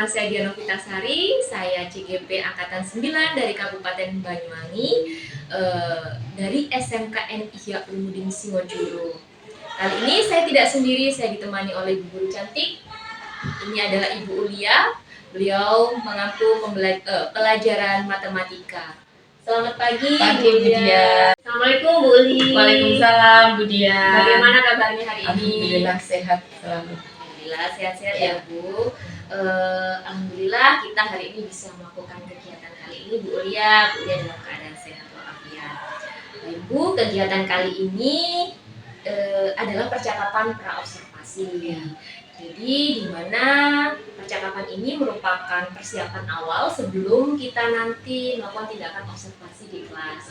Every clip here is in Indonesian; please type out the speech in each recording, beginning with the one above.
Nama saya Diana Pitasari, saya CGP Angkatan 9 dari Kabupaten Banyuwangi, dari SMKN Ihya Ulumuddin Singojuru. Kali ini saya tidak sendiri, saya ditemani oleh Bu Guru cantik. Ini adalah Ibu Ulia, beliau mengampu pelajaran matematika. Selamat pagi, Bu Dia. Assalamualaikum Bu Uli. Waalaikumsalam Bu Dia. Bagaimana kabarnya hari ini? Alhamdulillah sehat selalu. Alhamdulillah sehat-sehat ya Bu. Alhamdulillah kita hari ini bisa melakukan kegiatan kali ini Bu Ulia dalam keadaan sehat walafiat. Bu, kegiatan kali ini adalah percakapan pra-observasi. Jadi di mana percakapan ini merupakan persiapan awal sebelum kita nanti melakukan tindakan observasi di kelas.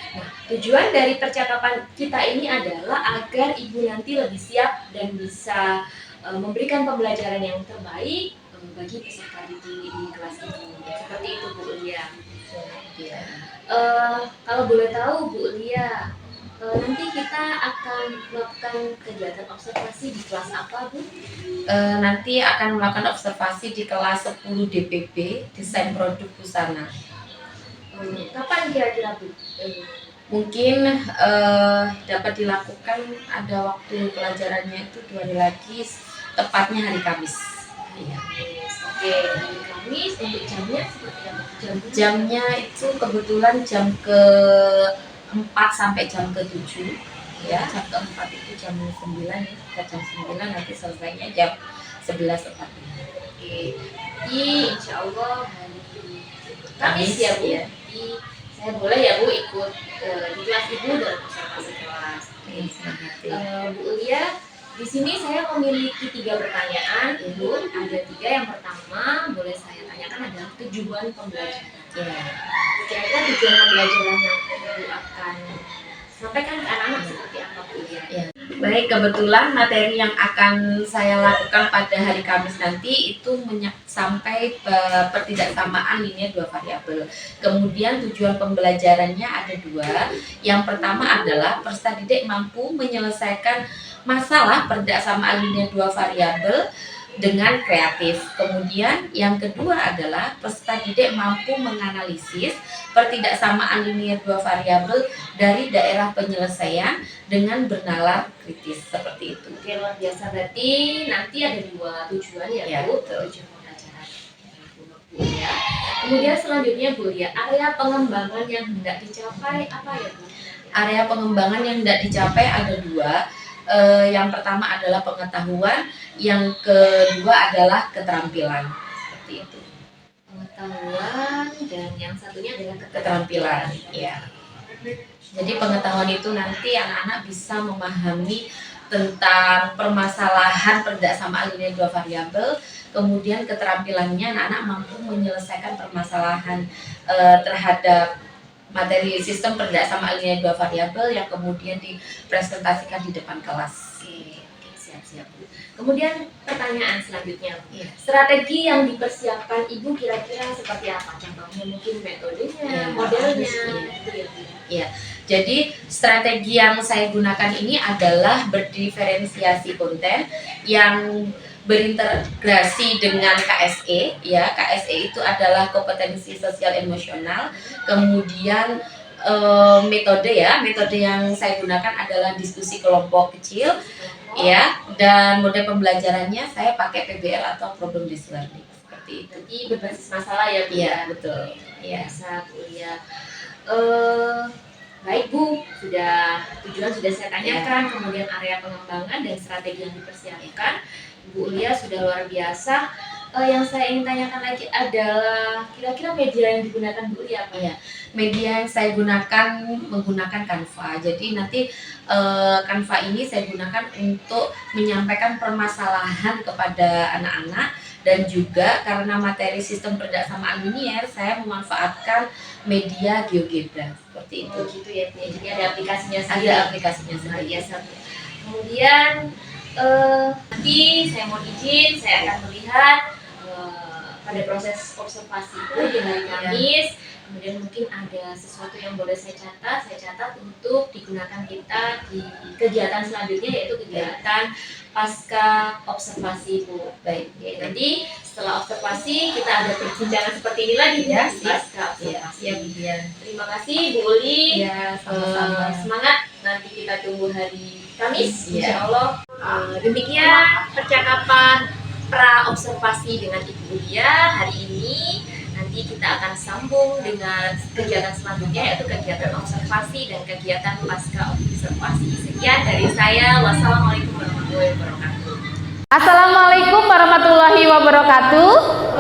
Nah, tujuan dari percakapan kita ini adalah agar ibu nanti lebih siap dan bisa memberikan pembelajaran yang terbaik bagi peserta didik di kelas ini. Seperti itu Bu Ulia. Kalau boleh tahu Bu Ulia, nanti kita akan melakukan kegiatan observasi di kelas apa Bu? Nanti akan melakukan observasi di kelas 10 DPB, Desain Produk Busana. Kapan kira-kira Bu? Mungkin dapat dilakukan ada waktu pelajarannya itu 2 hari lagi, tepatnya hari Kamis. Oke, hari Kamis. Untuk jamnya seperti apa? Jamnya itu kebetulan jam ke-4 sampai jam ke-7. Ya, jam ke-4 itu jam 9, kita jam 9 nanti selesainya jam 11 tepatnya. Oke, jadi insya Allah hari Kamis ya Bu. Ya. Jadi saya boleh ya Bu ikut di kelas Ibu dalam observasi kelas. Bu Ulia, di sini saya memiliki 3 pertanyaan Ibu. Ada 3. Yang pertama boleh saya tanyakan adalah tujuan pembelajaran. Kira-kira tujuan pembelajaran yang Ibu akan sampaikan ke anak-anak seperti apa Bu Ulia? Baik, kebetulan materi yang akan saya lakukan pada hari Kamis nanti itu sampai pertidaksamaan linear 2 variabel. Kemudian tujuan pembelajarannya ada 2. Yang pertama adalah peserta didik mampu menyelesaikan masalah pertidaksamaan linear 2 variabel dengan kreatif. Kemudian yang kedua adalah peserta didik mampu menganalisis pertidaksamaan linear 2 variabel dari daerah penyelesaian dengan bernalar kritis, seperti itu. Oke, luar biasa. Berarti nanti ada 2 tujuan ya Bu, tujuan pembelajaran Bu ya. Kemudian selanjutnya Bu ya, area pengembangan yang hendak dicapai apa ya Bu? Area pengembangan yang hendak dicapai ada 2. Yang pertama adalah pengetahuan, yang kedua adalah keterampilan, seperti itu. Pengetahuan dan yang satunya adalah Keterampilan, ya. Jadi pengetahuan itu nanti anak-anak bisa memahami tentang permasalahan pertidaksamaan linear 2 variabel. Kemudian keterampilannya anak-anak mampu menyelesaikan permasalahan terhadap materi sistem pertidaksamaan linear 2 variabel yang kemudian dipresentasikan di depan kelas. Oke, siap-siap Bu. Kemudian pertanyaan selanjutnya Bu. Strategi yang dipersiapkan Ibu kira-kira seperti apa? Contohnya mungkin metodenya, modelnya, gitu ya Bu. Ya, jadi strategi yang saya gunakan ini adalah berdiferensiasi konten yang berintegrasi dengan KSE. Ya, KSE itu adalah kompetensi sosial emosional. Kemudian metode yang saya gunakan adalah diskusi kelompok kecil, ya. Dan mode pembelajarannya saya pakai PBL atau problem based learning, seperti itu. Jadi berbasis masalah ya Bu. Iya, betul. Ya. Bisa Bu ya. Baik Bu, tujuan sudah saya tanyakan, kemudian area pengembangan dan strategi yang dipersiapkan. Bu Ulia sudah luar biasa. Yang saya ingin tanyakan lagi adalah kira-kira media yang digunakan Bu Ulia apa? Ya, media yang saya gunakan menggunakan Canva. Jadi nanti Canva ini saya gunakan untuk menyampaikan permasalahan kepada anak-anak, dan juga karena materi sistem pertidaksamaan linear saya memanfaatkan media GeoGebra, seperti itu. Oh gitu ya, jadi ada aplikasinya sendiri. Ada aplikasinya sendiri. Kemudian nanti saya mau izin, saya akan melihat pada proses observasi itu di hari Kamis. Kemudian mungkin ada sesuatu yang boleh saya catat untuk digunakan kita di kegiatan selanjutnya, yaitu kegiatan pasca observasi, Bu. Baik. Oke, nanti setelah observasi kita ada perbincangan seperti ini lagi ya, pasca observasi. Ya, kemudian. Terima kasih Bu Uli. Ya, sama-sama. Semangat, nanti kita tunggu hari Kamis, Ya. insya Allah. Demikian percakapan pra observasi dengan Ibu Ulia hari ini. Nanti kita akan sambung dengan kegiatan selanjutnya, yaitu kegiatan observasi dan kegiatan pasca observasi. Sekian dari saya. Wassalamualaikum warahmatullahi wabarakatuh. Assalamualaikum warahmatullahi wabarakatuh.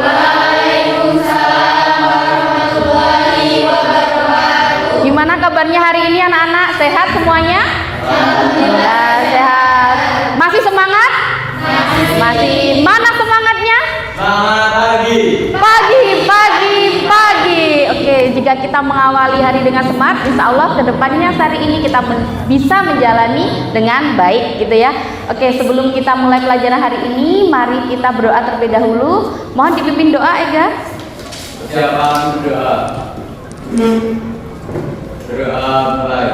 Waalaikumsalam warahmatullahi wabarakatuh. Gimana kabarnya hari ini anak-anak? Sehat semuanya? Alhamdulillah sehat. Masih semangat? Masih. Mana semangatnya? Selamat pagi. Pagi. Oke, jika kita mengawali hari dengan semangat, insya Allah kedepannya hari ini kita bisa menjalani dengan baik, gitu ya. Oke, sebelum kita mulai pelajaran hari ini, mari kita berdoa terlebih dahulu. Mohon dipimpin doa, Ega. Persiapan berdoa. Berdoa mulai.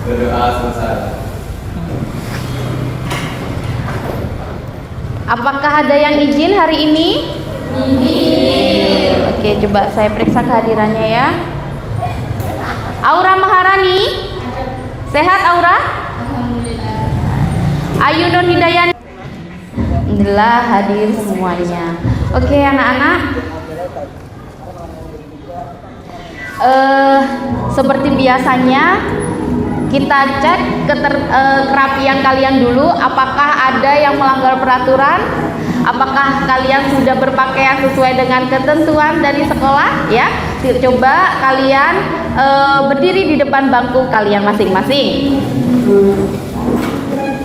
Berdoa selesai. Apakah ada yang izin hari ini? Izin. Oke, coba saya periksa kehadirannya ya. Aura Maharani. Sehat Aura? Alhamdulillah. Ayu Nur Hidayani. Alhamdulillah hadir semuanya. Oke anak-anak. Seperti biasanya kita cek kerapian kalian dulu, apakah ada yang melanggar peraturan, apakah kalian sudah berpakaian sesuai dengan ketentuan dari sekolah ya. Coba kalian berdiri di depan bangku kalian masing-masing.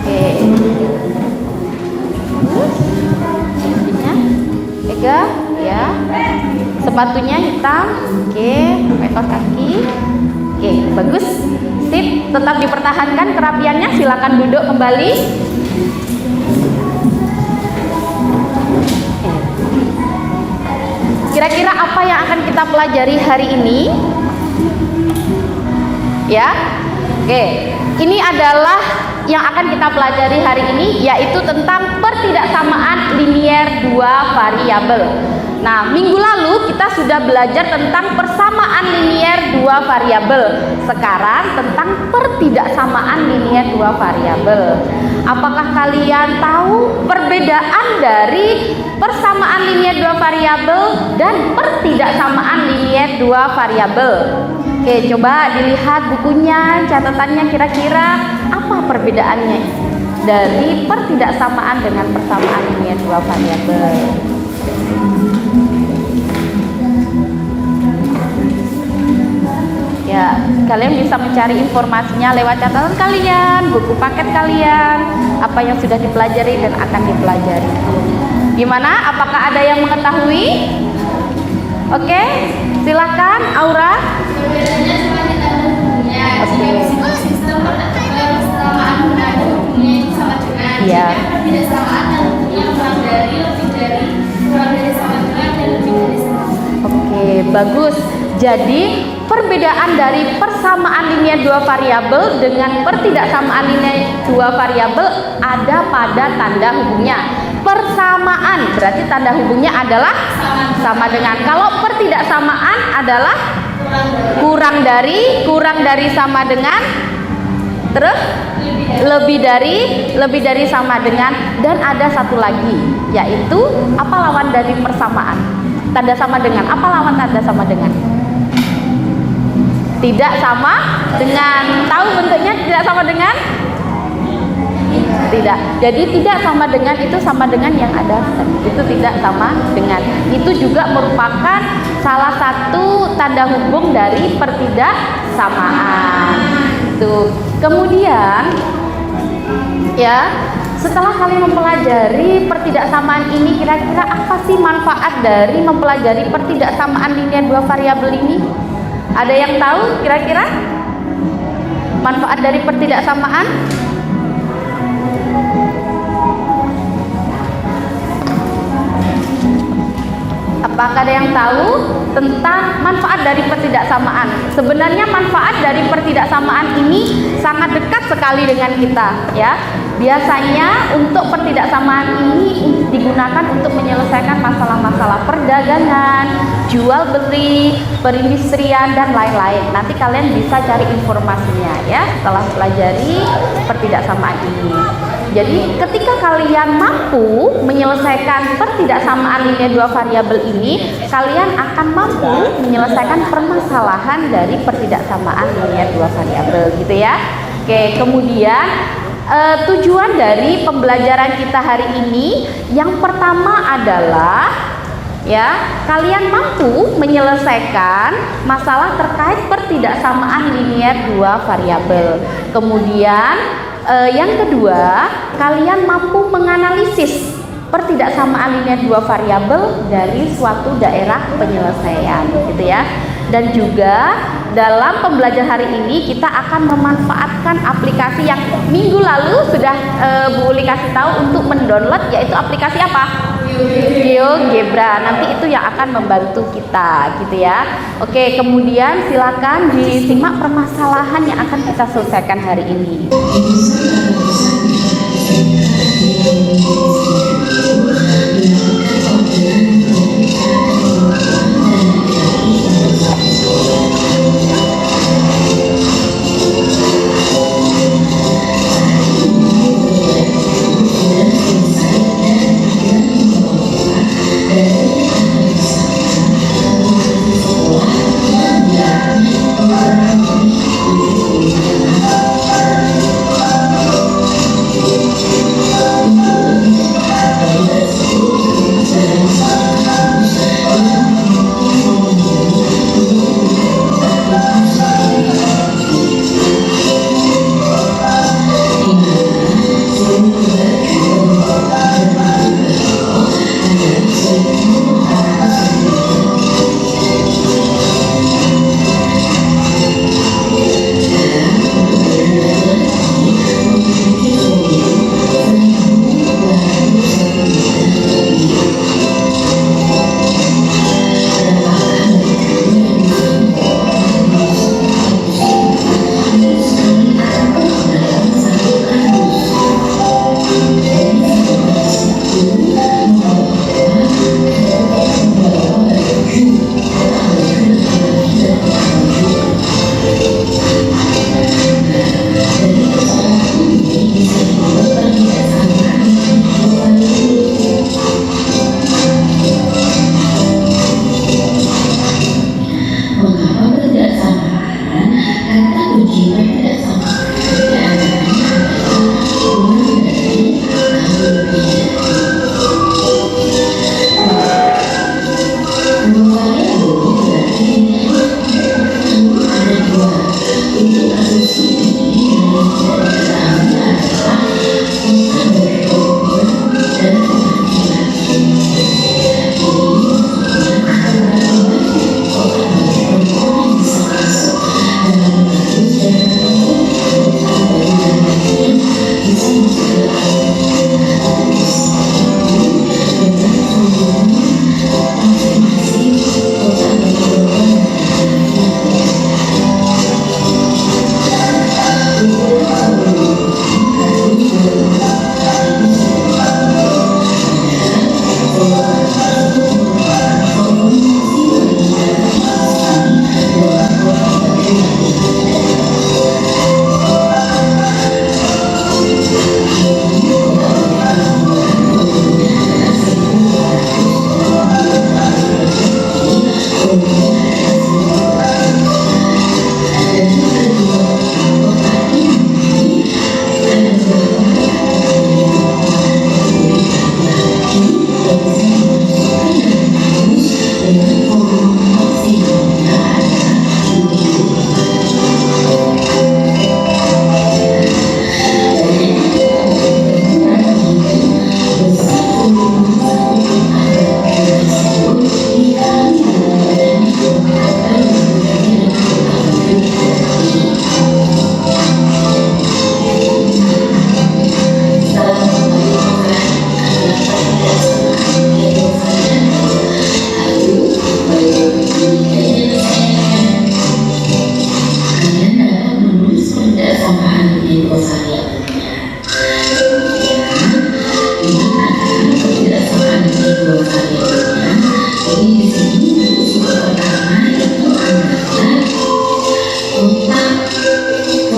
Oke. Ega ya. Sepatunya hitam. Oke, ekor kaki. Oke, bagus. Sip, tetap dipertahankan kerapiannya. Silakan duduk kembali. Kira-kira apa yang akan kita pelajari hari ini? Ya. Oke, ini adalah yang akan kita pelajari hari ini, yaitu tentang pertidaksamaan linier dua variabel. Nah, minggu lalu kita sudah belajar tentang persamaan linier dua variabel. Sekarang tentang pertidaksamaan linier dua variabel. Apakah kalian tahu perbedaan dari persamaan linier dua variabel dan pertidaksamaan linier dua variabel? Oke, coba dilihat bukunya, catatannya, kira-kira apa perbedaannya dari pertidaksamaan dengan persamaan linier dua variabel? Ya, kalian bisa mencari informasinya lewat catatan kalian, buku paket kalian, apa yang sudah dipelajari dan akan dipelajari. Gimana? Apakah ada yang mengetahui? Oke, silakan Aura. Perbedaannya cuma di tanda hubungnya. Jika sistem persamaan tanda hubungnya itu sama dengan. Iya. Jika pertidaksamaan tanda hubungnya kurang dari, lebih dari, kurang dari sama dengan, dan lebih dari sama. Oke, bagus. Jadi perbedaan dari persamaan linier dua variabel dengan pertidaksamaan linier dua variabel ada pada tanda hubungnya. Persamaan berarti tanda hubungnya adalah sama dengan. Kalau pertidaksamaan adalah kurang dari sama dengan, terus lebih dari sama dengan, dan ada satu lagi yaitu apa lawan dari persamaan? Tanda sama dengan. Apa lawan tanda sama dengan? Tidak sama dengan. Tahu bentuknya tidak sama dengan? Tidak. Jadi tidak sama dengan itu sama dengan yang ada. Itu tidak sama dengan. Itu juga merupakan salah satu tanda hubung dari pertidaksamaan. Tuh. Kemudian ya, setelah kalian mempelajari pertidaksamaan ini, kira-kira apa sih manfaat dari mempelajari pertidaksamaan linier dua variabel ini? Ada yang tahu kira-kira manfaat dari pertidaksamaan? Apakah ada yang tahu tentang manfaat dari pertidaksamaan? Sebenarnya manfaat dari pertidaksamaan sangat dekat sekali dengan kita ya. Biasanya untuk pertidaksamaan ini digunakan untuk menyelesaikan masalah-masalah perdagangan, jual beli, perindustrian dan lain-lain. Nanti kalian bisa cari informasinya ya setelah pelajari pertidaksamaan ini. Jadi ketika kalian mampu menyelesaikan pertidaksamaan linear dua variabel ini, kalian akan mampu menyelesaikan permasalahan dari pertidaksamaan linear dua variabel gitu ya. Oke, kemudian tujuan dari pembelajaran kita hari ini yang pertama adalah ya, kalian mampu menyelesaikan masalah terkait pertidaksamaan linear dua variabel. Kemudian yang kedua, kalian mampu menganalisis pertidaksamaan linear dua variabel dari suatu daerah penyelesaian gitu ya. Dan juga dalam pembelajaran hari ini kita akan memanfaatkan aplikasi yang minggu lalu sudah Bu Uli kasih tahu untuk mendownload, yaitu aplikasi apa? GeoGebra. Nanti itu yang akan membantu kita gitu ya. Oke, kemudian silakan disimak permasalahan yang akan kita selesaikan hari ini.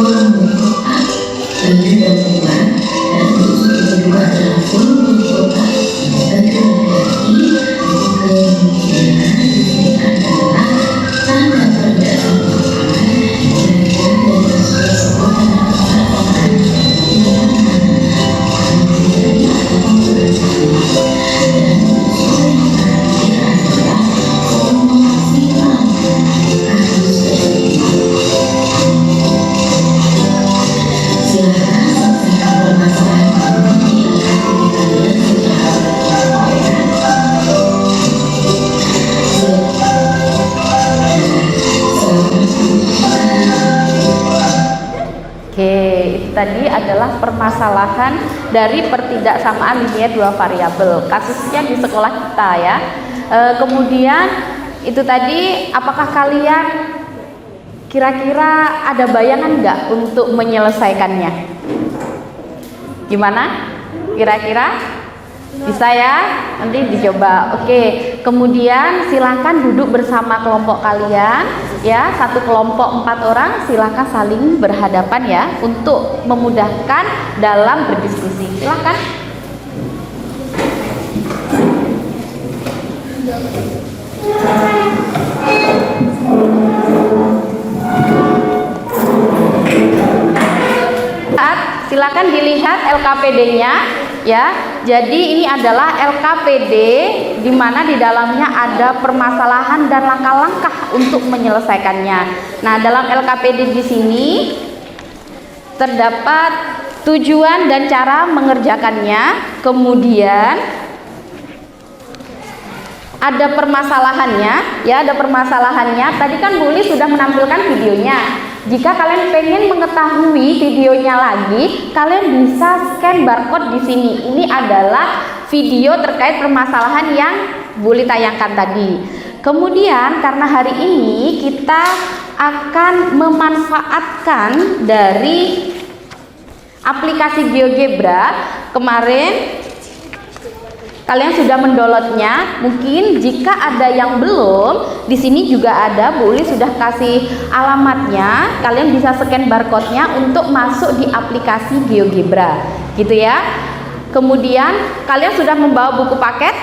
volume kotak baju dan luar, dan untuk suku kedua adalah volume kotak baju laki-laki. Kemudian di sini adalah tanda tidak samaan, kira-kira dari sebuah kotak Oke, itu tadi adalah permasalahan dari pertidaksamaan linier dua variabel, kasusnya di sekolah kita ya. Kemudian itu tadi, apakah kalian kira-kira ada bayangan nggak untuk menyelesaikannya? Gimana? Kira-kira? Bisa ya? Nanti dicoba. Oke, kemudian silakan duduk bersama kelompok kalian ya. Satu kelompok 4 orang, silakan saling berhadapan ya untuk memudahkan dalam berdiskusi. Silakan. Silakan dilihat LKPD-nya ya. Jadi ini adalah LKPD di mana di dalamnya ada permasalahan dan langkah-langkah untuk menyelesaikannya. Nah, dalam LKPD di sini terdapat tujuan dan cara mengerjakannya, kemudian ada permasalahannya ya, ada permasalahannya. Tadi kan Bu Li sudah menampilkan videonya. Jika kalian pengen mengetahui videonya lagi, kalian bisa scan barcode di sini. Ini adalah video terkait permasalahan yang Bu Li tayangkan tadi. Kemudian karena hari ini kita akan memanfaatkan dari aplikasi GeoGebra. Kemarin kalian sudah mendownloadnya. Mungkin jika ada yang belum, di sini juga ada, Bu Uli sudah kasih alamatnya. Kalian bisa scan barcode-nya untuk masuk di aplikasi GeoGebra, gitu ya. Kemudian kalian sudah membawa buku paket?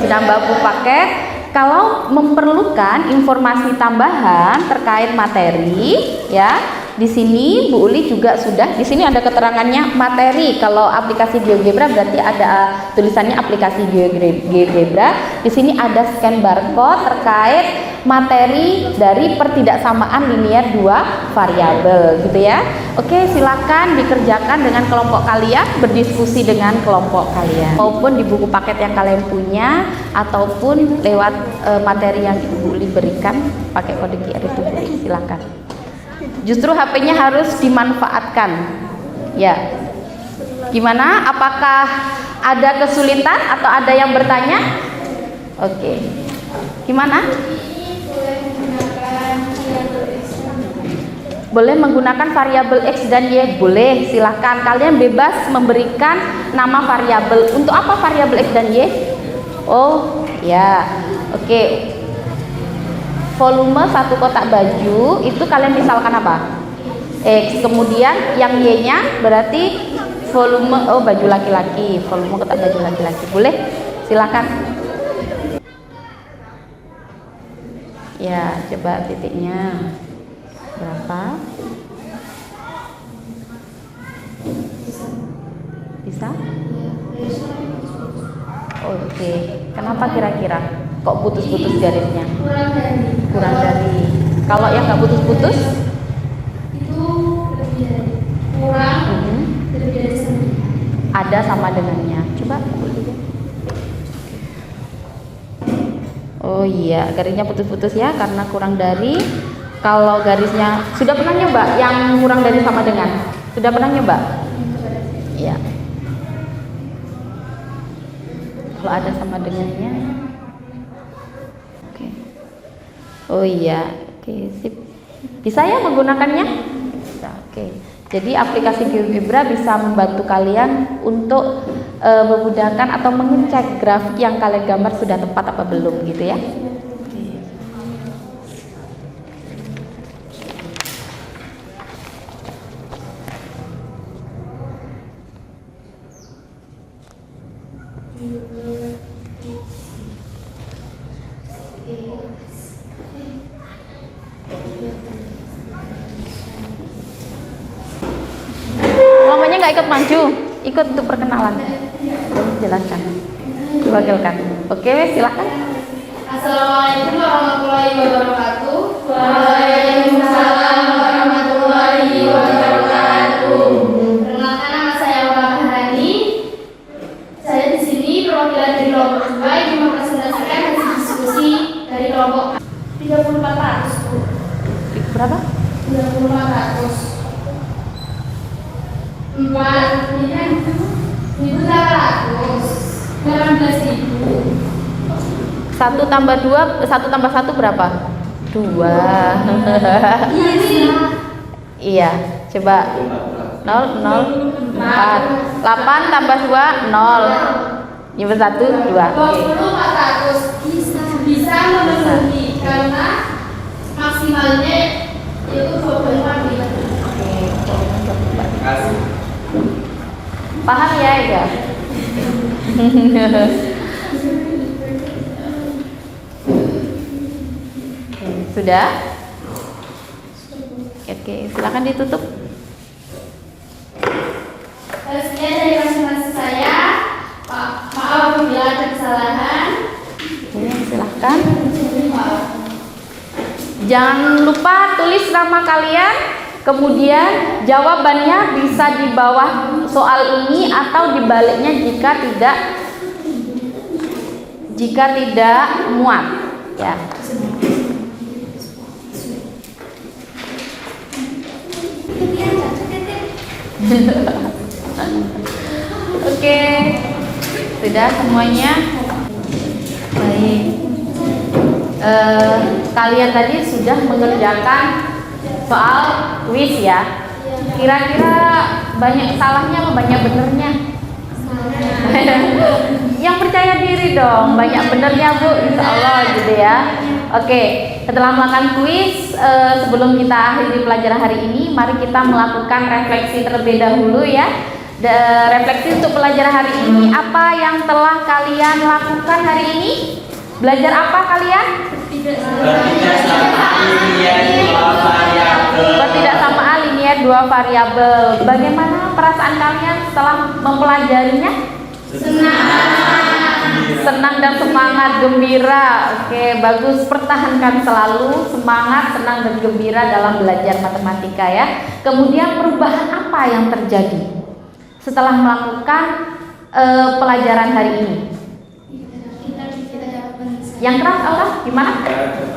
Sudah membawa buku paket. Kalau memerlukan informasi tambahan terkait materi, ya, di sini Bu Uli juga sudah. Di sini ada keterangannya materi. Kalau aplikasi GeoGebra berarti ada tulisannya aplikasi GeoGebra. Di sini ada scan barcode terkait materi dari pertidaksamaan linier dua variabel, gitu ya. Oke, silakan dikerjakan dengan kelompok kalian, berdiskusi dengan kelompok kalian, maupun di buku paket yang kalian punya, ataupun lewat materi yang Ibu Uli berikan pakai kode QR itu, Bu Uli. Silakan. Justru HP-nya harus dimanfaatkan. Ya. Gimana? Apakah ada kesulitan atau ada yang bertanya? Oke. Gimana? Boleh menggunakan variabel X dan Y? Boleh, silahkan. Kalian bebas memberikan nama variabel. Untuk apa variabel X dan Y? Oh, ya. Oke. Volume satu kotak baju itu kalian misalkan apa? X. Kemudian yang Y-nya berarti volume, oh, baju laki-laki. Volume kotak baju laki-laki. Boleh? Silahkan. Ya, coba titiknya berapa? Bisa? Oke. Kenapa kira-kira kok putus-putus garisnya? Kurang dari. Kalau yang nggak putus-putus? Itu lebih dari kurang, lebih dari 9. Ada sama dengannya. Coba. Oh iya, garisnya putus-putus ya karena kurang dari. Kalau garisnya sudah pernah nyoba yang kurang dari sama dengan? Sudah pernah nyoba? Iya. Kalau ada sama dengannya. Oke. Oh iya, oke, sip. Bisa ya menggunakannya? Bisa, oke. Jadi aplikasi GeoGebra bisa membantu kalian untuk memudahkan atau mengecek grafik yang kalian gambar sudah tepat apa belum, gitu ya. nggak ikut maju? Ikut untuk perkenalan. Jelaskan. Diwakilkan. Oke, silakan. Assalamualaikum warahmatullahi wabarakatuh. Waalaikumsalam warahmatullahi wabarakatuh. Perkenalkan, nama saya Aura Maharani. Saya di sini perwakilan dari kelompok 2 yang mempresentasikan hasil diskusi dari kelompok 3400. Berapa? 3400. 18.000. 1 tambah 2, 1 tambah 1 berapa? 2. Iya, coba 0, 0, 4. 8 tambah 2, 0. Nyebut 1, 2. Oke. 20.400 bisa memenuhi karena maksimalnya itu 24 liter. Terima kasih. Paham ya, ya? Sudah? Oke, silakan ditutup. Sekian dari presentasi saya. Maaf apabila ada kesalahan. Oke, silahkan. Jangan lupa tulis nama kalian. Kemudian jawabannya bisa di bawah soal ini atau di baliknya jika tidak muat, ya. Oke, sudah semuanya. Baik. Kalian tadi sudah mengerjakan soal kuis ya. Kira-kira banyak salahnya apa banyak benernya? Yang percaya diri dong, banyak benernya Bu, insya Allah gitu ya. Oke, setelah melakukan kuis, sebelum kita akhiri pelajaran hari ini, mari kita melakukan refleksi terlebih dahulu ya. Refleksi untuk pelajaran hari ini, apa yang telah kalian lakukan hari ini? Belajar apa kalian? Ketidaksamaan linier 2 variabel. Bagaimana perasaan kalian setelah mempelajarinya? Senang dan semangat, gembira. Oke, bagus. Pertahankan selalu semangat, senang dan gembira dalam belajar matematika ya. Kemudian perubahan apa yang terjadi setelah melakukan pelajaran hari ini? Kita dapat menyelesaikan. Yang keras Allah gimana?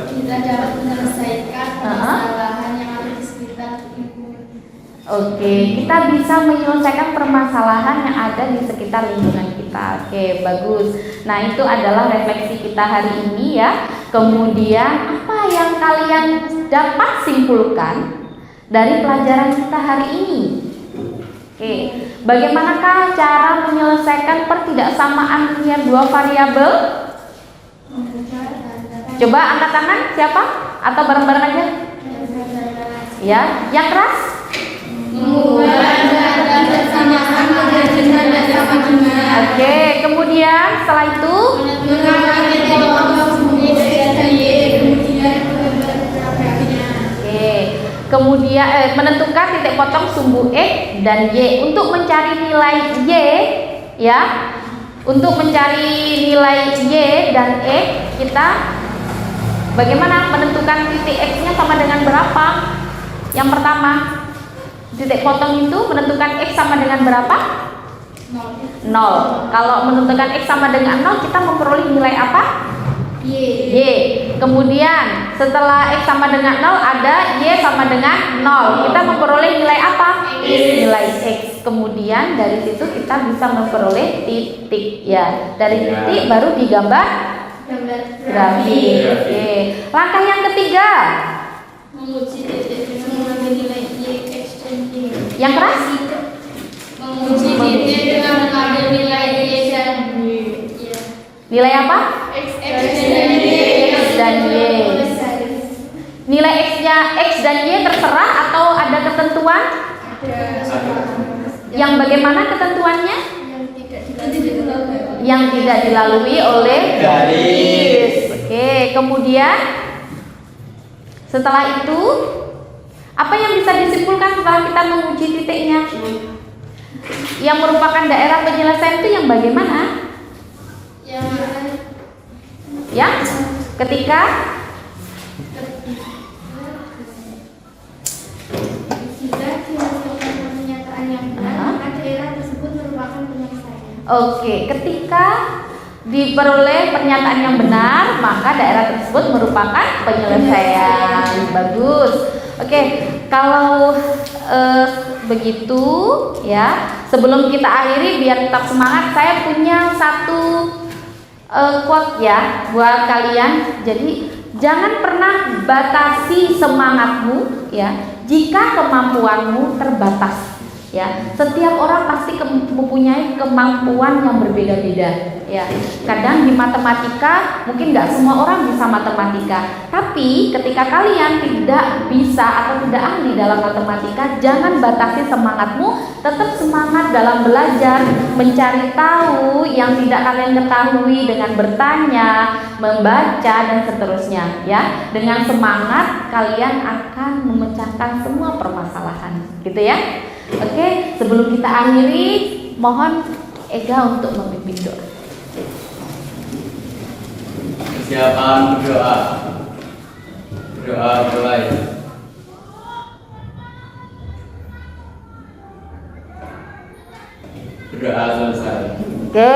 Kita dapat menyelesaikan permasalahan yang ada di sekitar lingkungan. Oke, kita bisa menyelesaikan permasalahan yang ada di sekitar lingkungan kita. Oke, bagus. Nah, itu adalah refleksi kita hari ini ya. Kemudian, apa yang kalian dapat simpulkan dari pelajaran kita hari ini? Oke, bagaimanakah cara menyelesaikan pertidaksamaan linier 2 variabel? Coba angkat tangan, siapa? Atau bareng-bareng aja? Ya, yang keras? Oke, kemudian setelah itu kemudian menentukan titik potong sumbu X dan Y. Untuk mencari nilai Y ya, untuk mencari nilai Y dan X, kita bagaimana menentukan titik X nya sama dengan berapa? Yang pertama, titik potong itu menentukan X sama dengan berapa? 0. Kalau menentukan X sama dengan 0, kita memperoleh nilai apa? Y. Kemudian setelah X sama dengan 0 ada Y sama dengan 0. Kita memperoleh nilai apa? Nilai X. Kemudian dari situ kita bisa memperoleh titik ya. Dari titik baru digambar grafik. Oke. Langkah yang ketiga. Menguji titik dengan mengambil nilai Y, X, dan Y. Yang keras? Menguji titik dengan mengambil nilai Y dan Y. Nilai apa? X dan Y. Dan Y. Nilai X-nya X dan Y terserah atau ada ketentuan? Yang bagaimana ketentuannya? Yang tidak dilalui oleh garis. Oke, kemudian setelah itu apa yang bisa disimpulkan setelah kita menguji titiknya? Yang merupakan daerah penyelesaian itu yang bagaimana? Yang Ya, ketika jika dihasilkan pernyataan yang benar, maka daerah tersebut merupakan penyelesaian. Oke, ketika diperoleh pernyataan yang benar, maka daerah tersebut merupakan penyelesaian. Bagus. Oke, kalau begitu ya, sebelum kita akhiri biar tetap semangat, saya punya satu quote ya buat kalian. Jadi jangan pernah batasi semangatmu ya jika kemampuanmu terbatas. Ya, setiap orang pasti mempunyai kemampuan yang berbeda-beda. Ya, kadang di matematika mungkin nggak semua orang bisa matematika. Tapi ketika kalian tidak bisa atau tidak ahli dalam matematika, jangan batasi semangatmu. Tetap semangat dalam belajar, mencari tahu yang tidak kalian ketahui dengan bertanya, membaca dan seterusnya. Ya, dengan semangat kalian akan memecahkan semua permasalahan. Gitu ya. Oke, sebelum kita akhiri, mohon Ega untuk memimpin doa. Persiapan berdoa. Berdoa mulai. Berdoa selesai. Oke,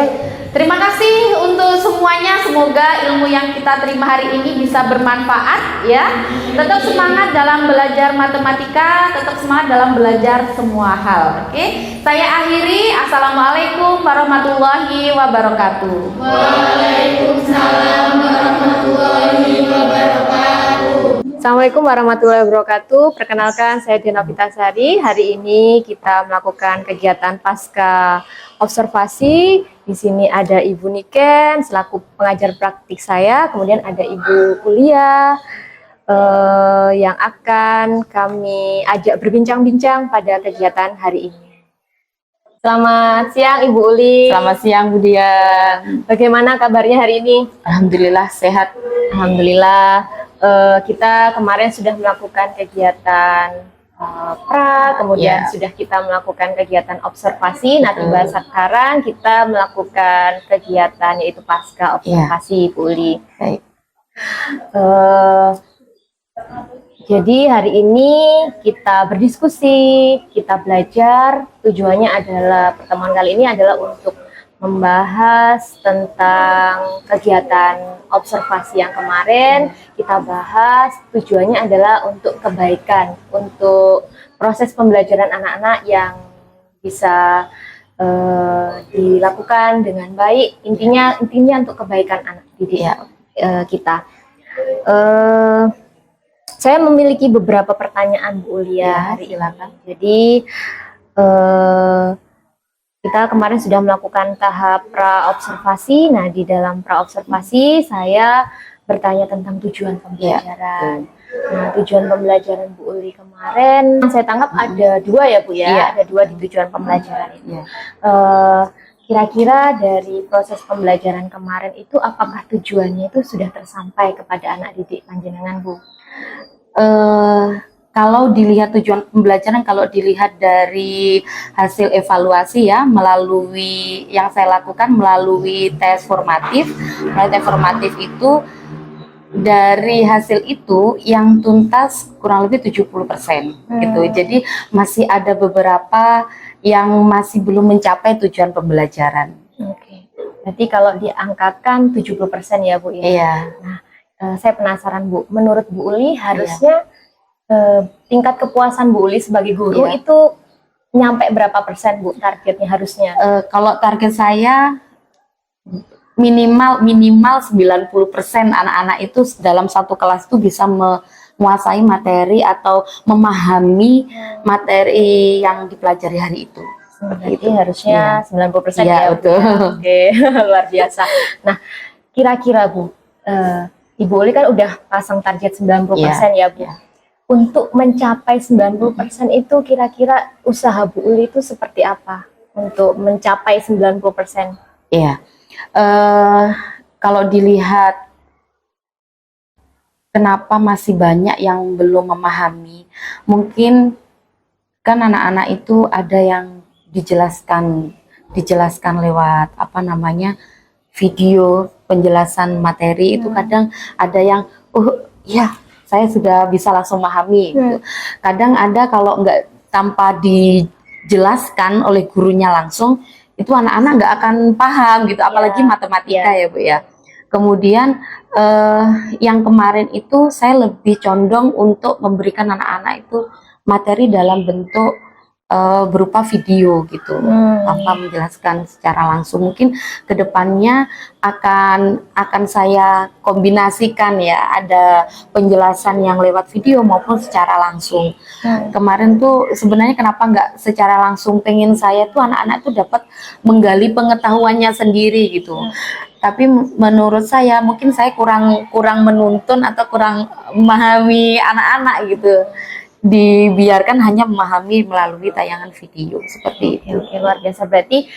terima kasih untuk semuanya. Semoga ilmu yang kita terima hari ini bisa bermanfaat ya. Tetap semangat dalam belajar matematika, tetap semangat dalam belajar semua hal. Oke, saya akhiri. Assalamualaikum warahmatullahi wabarakatuh. Waalaikumsalam warahmatullahi wabarakatuh. Assalamualaikum warahmatullahi wabarakatuh. Perkenalkan, saya Diana Pitasari. Hari ini kita melakukan kegiatan pasca observasi. Di sini ada Ibu Niken selaku pengajar praktik saya, kemudian ada Ibu kuliah yang akan kami ajak berbincang-bincang pada kegiatan hari ini. Selamat siang Ibu Uli. Selamat siang Bu Dia. Bagaimana kabarnya hari ini? Alhamdulillah sehat. Alhamdulillah. Kita kemarin sudah melakukan kegiatan kemudian sudah kita melakukan kegiatan observasi. Nah, tiba sekarang kita melakukan kegiatan yaitu pasca observasi, Bu Uli. Baik. Jadi hari ini kita berdiskusi, kita belajar. Tujuannya adalah, pertemuan kali ini adalah untuk membahas tentang kegiatan observasi yang kemarin. Kita bahas tujuannya adalah untuk kebaikan, untuk proses pembelajaran anak-anak yang bisa dilakukan dengan baik. Intinya untuk kebaikan anak didik kita. Saya memiliki beberapa pertanyaan Bu Ulia hari ini. Jadi kita kemarin sudah melakukan tahap pra-observasi. Nah, di dalam pra-observasi saya bertanya tentang tujuan pembelajaran. Nah, tujuan pembelajaran Bu Uli kemarin saya tangkap ada dua ya Bu ya. Ada dua di tujuan pembelajaran itu. Kira-kira dari proses pembelajaran kemarin itu apakah tujuannya itu sudah tersampai kepada anak didik panjenengan Bu? Kalau dilihat tujuan pembelajaran, kalau dilihat dari hasil evaluasi ya, melalui yang saya lakukan melalui tes formatif. Tes formatif itu, dari hasil itu yang tuntas kurang lebih 70% gitu. Jadi masih ada beberapa yang masih belum mencapai tujuan pembelajaran. Oke. Berarti kalau diangkatkan 70% ya Bu ya. Iya. Nah, saya penasaran Bu, menurut Bu Uli harusnya tingkat kepuasan Bu Uli sebagai guru itu nyampe berapa persen Bu targetnya harusnya? Kalau target saya minimal 90% anak-anak itu dalam satu kelas itu bisa menguasai materi atau memahami materi yang dipelajari hari itu. Jadi harusnya 90% ya, ya betul. Oke, luar biasa. Nah, kira-kira Bu, Ibu Uli kan udah pasang target 90% ya Bu. Untuk mencapai 90% itu kira-kira usaha Bu Uli itu seperti apa untuk mencapai 90%? Iya. Kalau dilihat kenapa masih banyak yang belum memahami, mungkin kan anak-anak itu ada yang dijelaskan lewat apa namanya video penjelasan materi itu kadang ada yang ya saya sudah bisa langsung memahami gitu. Kadang ada kalau nggak tanpa dijelaskan oleh gurunya langsung itu anak-anak nggak akan paham gitu, apalagi matematika ya Bu ya. Kemudian yang kemarin itu saya lebih condong untuk memberikan anak-anak itu materi dalam bentuk berupa video gitu, tanpa menjelaskan secara langsung. Mungkin kedepannya akan saya kombinasikan ya, ada penjelasan yang lewat video maupun secara langsung. Kemarin tuh sebenarnya kenapa nggak secara langsung, pengen saya tuh anak-anak tuh dapat menggali pengetahuannya sendiri gitu. Tapi menurut saya mungkin saya kurang menuntun atau kurang memahami anak-anak gitu. Dibiarkan hanya memahami melalui tayangan video seperti itu. Oke, luar biasa. Berarti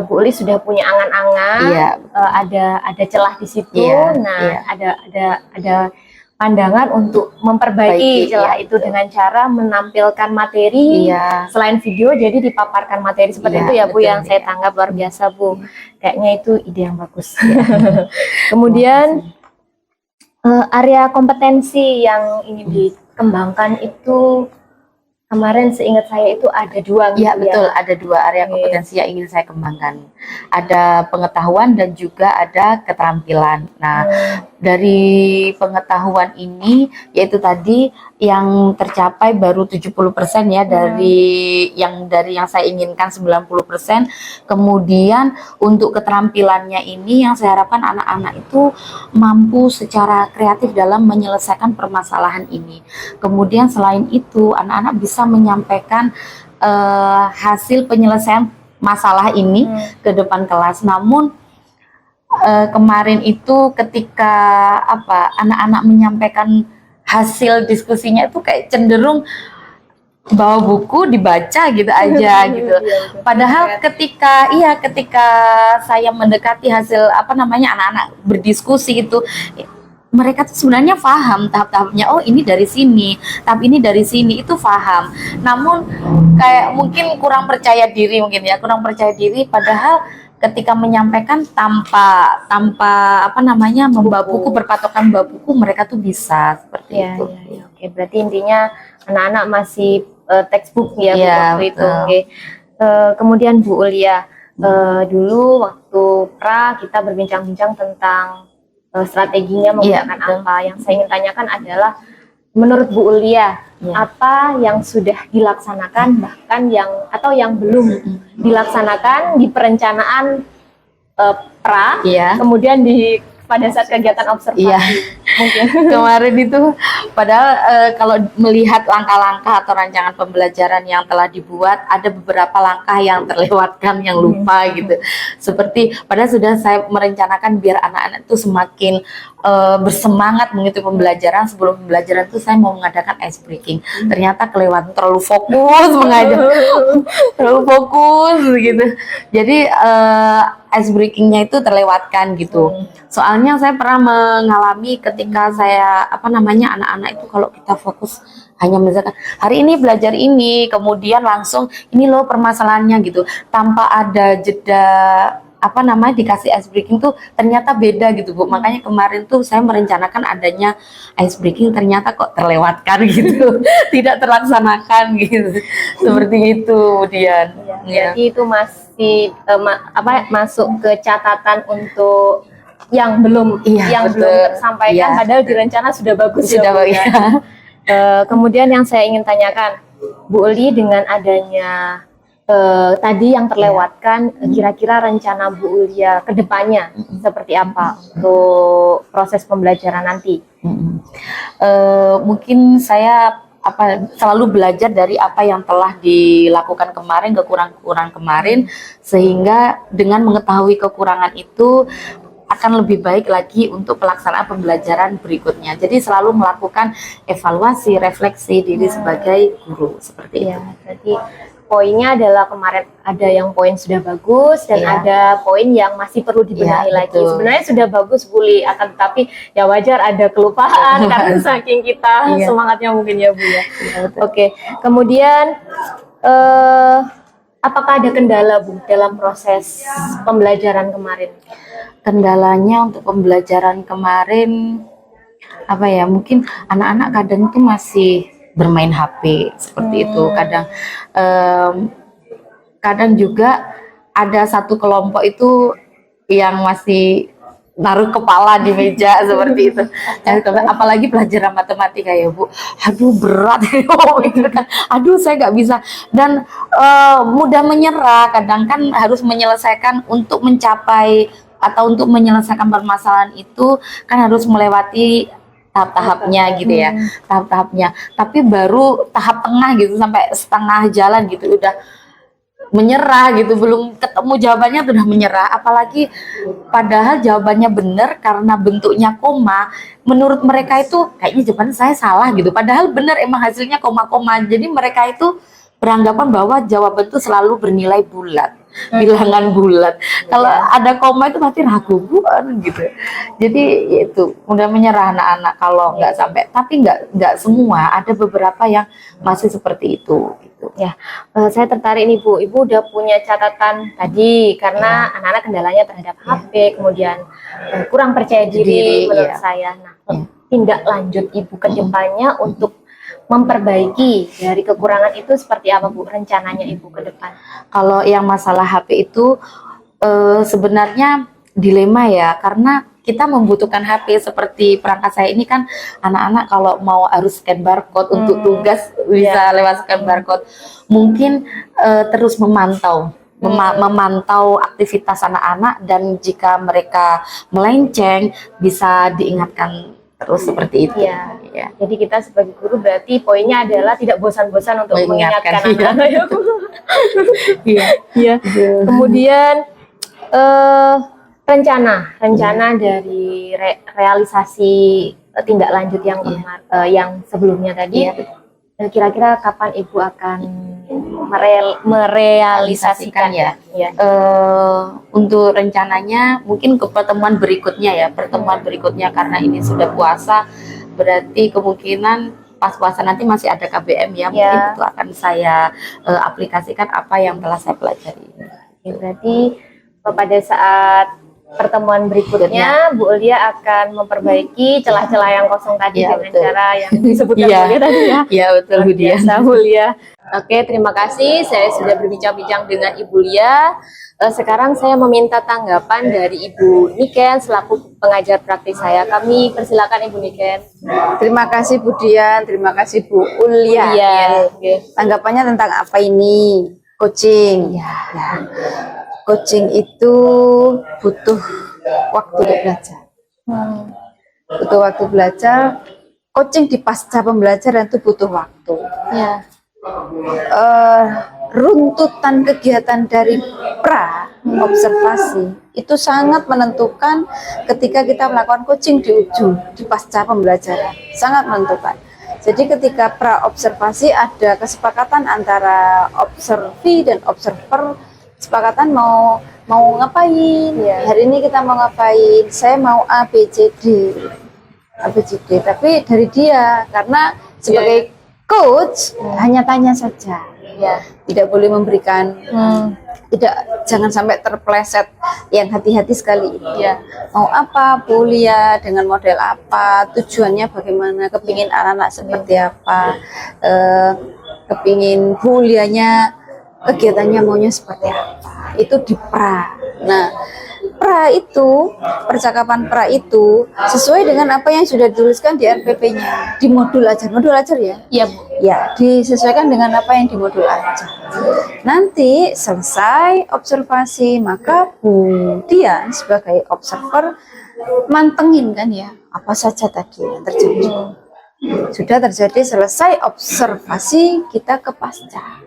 Bu Uli sudah punya angan-angan, ada celah di situ. Ada pandangan untuk memperbaiki celah itu dengan cara menampilkan materi selain video, jadi dipaparkan materi seperti itu ya Bu, yang saya tanggap luar biasa Bu. Kayaknya itu ide yang bagus. Kemudian area kompetensi yang ingin dikembangkan itu kemarin seingat saya itu ada 2. Iya betul, ada 2 area kompetensi yang ingin saya kembangkan. Ada pengetahuan dan juga ada keterampilan. Nah, dari pengetahuan ini yaitu tadi yang tercapai baru 70% ya dari yang saya inginkan 90%. Kemudian untuk keterampilannya ini yang saya harapkan anak-anak itu mampu secara kreatif dalam menyelesaikan permasalahan ini. Kemudian selain itu anak-anak bisa menyampaikan hasil penyelesaian masalah ini ke depan kelas. Namun kemarin itu ketika anak-anak menyampaikan hasil diskusinya itu kayak cenderung bawa buku dibaca gitu aja gitu. Padahal ketika saya mendekati hasil anak-anak berdiskusi itu, mereka tuh sebenarnya paham tahap-tahapnya. Oh ini dari sini, tahap ini dari sini, itu paham. Namun kayak mungkin kurang percaya diri kurang percaya diri. Padahal ketika menyampaikan tanpa membawa buku, berpatokan bawa buku, mereka tuh bisa seperti itu. Oke, berarti intinya anak-anak masih textbook ya Bu, waktu itu. Oke. Kemudian Bu Ulia, dulu waktu kita berbincang-bincang tentang strateginya menggunakan apa. Yang saya ingin tanyakan adalah menurut Bu Ulia, apa yang sudah dilaksanakan bahkan yang belum dilaksanakan di perencanaan kemudian pada saat kegiatan observasi mungkin. Kemarin itu padahal kalau melihat langkah-langkah atau rancangan pembelajaran yang telah dibuat, ada beberapa langkah yang terlewatkan, yang lupa gitu. Seperti padahal sudah saya merencanakan biar anak-anak itu semakin bersemangat mengikuti pembelajaran. Sebelum pembelajaran itu saya mau mengadakan ice breaking. Ternyata kelewatan, terlalu fokus mengajar. Terlalu fokus gitu. Jadi ice breakingnya itu terlewatkan gitu. Soalnya saya pernah mengalami ketika saya anak-anak itu kalau kita fokus hanya misalkan hari ini belajar ini, kemudian langsung ini loh permasalahannya gitu, tanpa ada jeda dikasih ice breaking tuh ternyata beda gitu Bu. Makanya kemarin tuh saya merencanakan adanya ice breaking, ternyata kok terlewatkan gitu. Tidak terlaksanakan gitu. Seperti itu Dian. Jadi itu masih masuk ke catatan untuk yang belum tersampaikan, padahal di rencana sudah bagus. Kemudian yang saya ingin tanyakan Bu Uli, dengan adanya tadi yang terlewatkan, kira-kira rencana Bu Ulia ke depannya seperti apa untuk proses pembelajaran nanti? Mungkin saya selalu belajar dari apa yang telah dilakukan kemarin, kekurangan kemarin, sehingga dengan mengetahui kekurangan itu akan lebih baik lagi untuk pelaksanaan pembelajaran berikutnya. Jadi selalu melakukan evaluasi, refleksi diri sebagai guru seperti itu. Berarti poinnya adalah kemarin ada yang poin sudah bagus dan ada poin yang masih perlu dibenahi lagi. Sebenarnya sudah bagus Bu Li, akan tetapi ya wajar ada kelupaan karena saking kita semangatnya mungkin ya Bu ya. Oke. Kemudian apakah ada kendala Bu dalam proses pembelajaran kemarin? Kendalanya untuk pembelajaran kemarin apa ya, mungkin anak-anak kadang itu masih bermain HP seperti itu, kadang juga ada satu kelompok itu yang masih naruh kepala di meja seperti itu. Apalagi pelajaran matematika ya Bu, aduh berat gitu kan. Aduh saya nggak bisa, dan mudah menyerah. Kadang kan harus menyelesaikan untuk mencapai atau untuk menyelesaikan permasalahan itu kan harus melewati tahap-tahapnya gitu ya, tahap-tahapnya. Tapi baru tahap tengah gitu, sampai setengah jalan gitu udah menyerah gitu, belum ketemu jawabannya sudah menyerah. Apalagi padahal jawabannya benar karena bentuknya koma, menurut mereka itu kayaknya jawaban saya salah gitu, padahal benar emang hasilnya koma-koma. Jadi mereka itu beranggapan bahwa jawaban itu selalu bernilai bulat, bilangan bulat. Kalau ada koma itu pasti ragu bukan gitu. Jadi itu mudah menyerah anak-anak kalau nggak sampai. Tapi nggak semua, ada beberapa yang masih seperti itu. Gitu. Ya, saya tertarik nih Bu. Ibu udah punya catatan tadi karena anak-anak kendalanya terhadap HP, kemudian kurang percaya diri menurut saya. Nah, tindak lanjut Ibu ke depannya untuk memperbaiki dari kekurangan itu seperti apa Bu rencananya Ibu ke depan? Kalau yang masalah HP itu sebenarnya dilema ya, karena kita membutuhkan HP. Seperti perangkat saya ini kan anak-anak kalau mau harus scan barcode untuk tugas bisa lewat scan barcode. Mungkin terus memantau aktivitas anak-anak, dan jika mereka melenceng bisa diingatkan terus seperti itu. Ya. Jadi kita sebagai guru berarti poinnya adalah tidak bosan-bosan untuk mengingatkan anak-anak ya Bu. Iya. Kemudian rencana dari realisasi tindak lanjut yang sebelumnya tadi, kira-kira kapan Ibu akan merealisasikan ya? Untuk rencananya mungkin ke pertemuan berikutnya ya, karena ini sudah puasa, berarti kemungkinan pas puasa nanti masih ada KBM ya, mungkin itu akan saya aplikasikan apa yang telah saya pelajari. Berarti pada saat pertemuan berikutnya Bu Ulia akan memperbaiki celah-celah yang kosong tadi dengan cara yang disebutkan Bu Ulia tadi ya. Iya betul Bu Dia. Bu Ulia. Oke, terima kasih. Saya sudah berbincang-bincang dengan Ibu Lia. Sekarang saya meminta tanggapan dari Ibu Niken selaku pengajar praktik saya. Kami persilakan Ibu Niken. Terima kasih Bu Dian, terima kasih Bu Ulia. Tanggapannya tentang apa ini? Coaching. Coaching itu butuh waktu belajar. Butuh waktu belajar. Coaching di pasca pembelajaran itu butuh waktu. Runtutan kegiatan dari observasi itu sangat menentukan ketika kita melakukan coaching di pasca pembelajaran, sangat menentukan. Jadi ketika observasi ada kesepakatan antara observee dan observer, kesepakatan mau ngapain, hari ini kita mau ngapain, saya mau ABCD, tapi dari dia, karena sebagai coach hanya tanya saja, tidak boleh memberikan, jangan sampai terpleset. Yang hati-hati sekali ini, mau apa Bu Lia, dengan model apa, tujuannya bagaimana, kepingin anak-anak seperti apa, kepingin Bu Lianya kegiatannya maunya seperti apa, itu di pra. Nah, percakapan pra itu sesuai dengan apa yang sudah dituliskan di RPP-nya, di modul ajar ya. Iya Bu. Ya, disesuaikan dengan apa yang di modul ajar. Nanti selesai observasi, maka Bu Dian sebagai observer mantengin kan ya, apa saja tadi yang terjadi. Sudah terjadi, selesai observasi, kita ke pasca.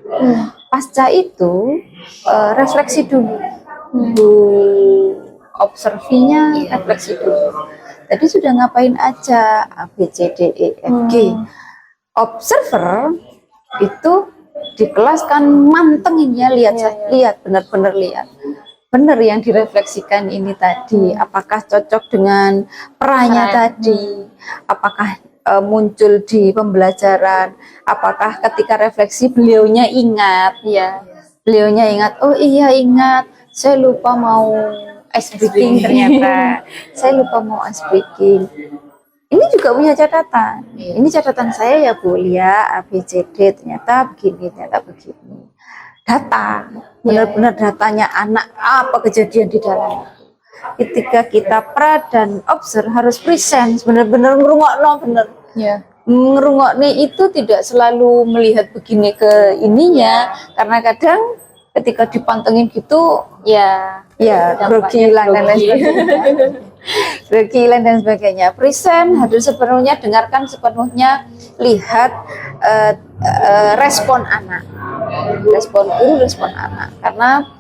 Pasca itu refleksi dulu. Bu observinya refleksi dulu. Tadi sudah ngapain aja, A, B, C, D, E, F, G. Observer itu di kelas kan mantengin ya, lihat benar-benar lihat. Benar yang direfleksikan ini tadi, apakah cocok dengan peranya tadi, apakah muncul di pembelajaran, apakah ketika refleksi beliaunya ingat, Beliaunya ingat, oh iya ingat, saya lupa mau ice breaking ternyata. Saya lupa mau ice breaking. Ini juga punya catatan. Ini catatan saya ya Bu Lia, ABCD, ternyata begini, ternyata begini. Data, benar-benar datanya anak, apa kejadian di dalam itu. Ketika kita pra dan observe harus present, benar-benar ngerungokno bener. Ya. Ngerungokne itu tidak selalu melihat begini ke ininya, karena kadang ketika dipantengin gitu Ya. ya grogi hilang dan lain sebagainya. Grogi hilang dan sebagainya. Present harus sepenuhnya, dengarkan sepenuhnya, lihat respon anak, respon guru, respon anak, karena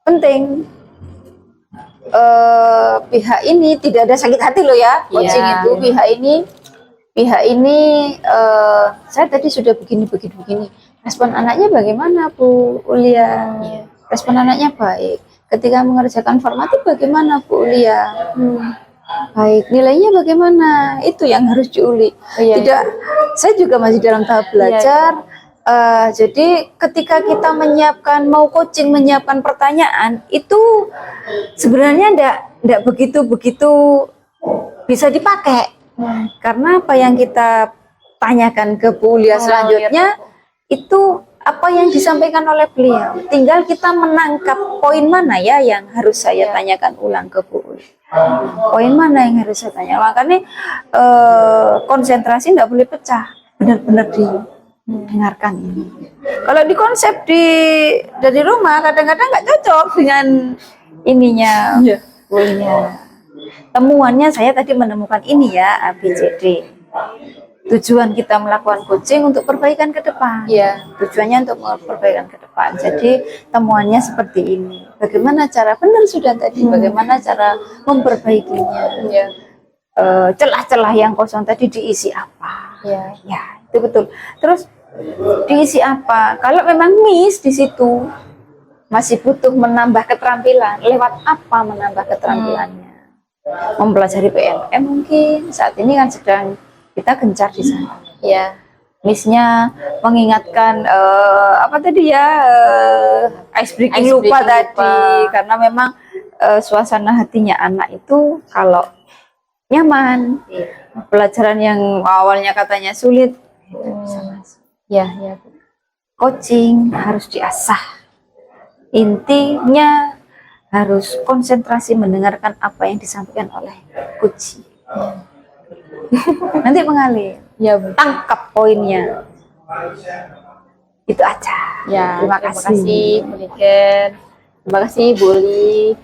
penting. Pihak ini tidak ada sakit hati loh ya, coaching itu pihak ini saya tadi sudah begini. Respon anaknya bagaimana Bu Ulia? Respon anaknya baik. Ketika mengerjakan formatif bagaimana Bu Ulia? Baik. Nilainya bagaimana? Itu yang harus diulik. Tidak, saya juga masih dalam tahap belajar. Jadi ketika kita menyiapkan, mau coaching menyiapkan pertanyaan itu sebenarnya enggak begitu bisa dipakai, karena apa yang kita tanyakan ke Bu Lia selanjutnya itu apa yang disampaikan oleh beliau, tinggal kita menangkap poin mana ya yang harus saya tanyakan ulang ke Bu Lia, poin mana yang harus saya tanya. Makanya konsentrasi enggak boleh pecah, benar-benar dengarkan ini. Kalau di konsep dari rumah kadang-kadang nggak cocok dengan ininya, poinnya. Temuannya saya tadi menemukan ini ya, ABCD. Tujuan kita melakukan coaching untuk perbaikan ke depan. Tujuannya untuk perbaikan ke depan. Jadi temuannya seperti ini. Bagaimana cara, benar sudah tadi, bagaimana cara memperbaikinya. Celah-celah yang kosong tadi diisi apa? Ya, itu betul. Terus diisi apa? Kalau memang miss di situ, masih butuh menambah keterampilan. Lewat apa menambah keterampilannya? Mempelajari PNM mungkin. Saat ini kan sedang kita gencar di sana. Missnya mengingatkan apa tadi ya, ice breaking lupa tadi, karena memang suasana hatinya anak itu kalau nyaman, pelajaran yang awalnya katanya sulit, coaching harus diasah. Intinya harus konsentrasi mendengarkan apa yang disampaikan oleh coach. Nanti mengalir. Tangkap poinnya. Itu aja. Terima kasih Bu Niken. Terima kasih Bu Uli.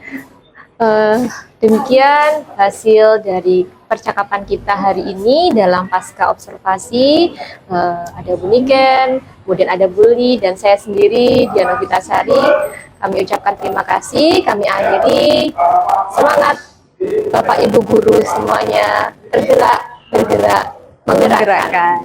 Demikian hasil dari percakapan kita hari ini dalam pasca observasi. Ada Bu Niken, kemudian ada Bu Uli, dan saya sendiri, Diana Novitasari. Kami ucapkan terima kasih, kami akhiri. Semangat Bapak Ibu Guru semuanya, bergerak, menggerakkan.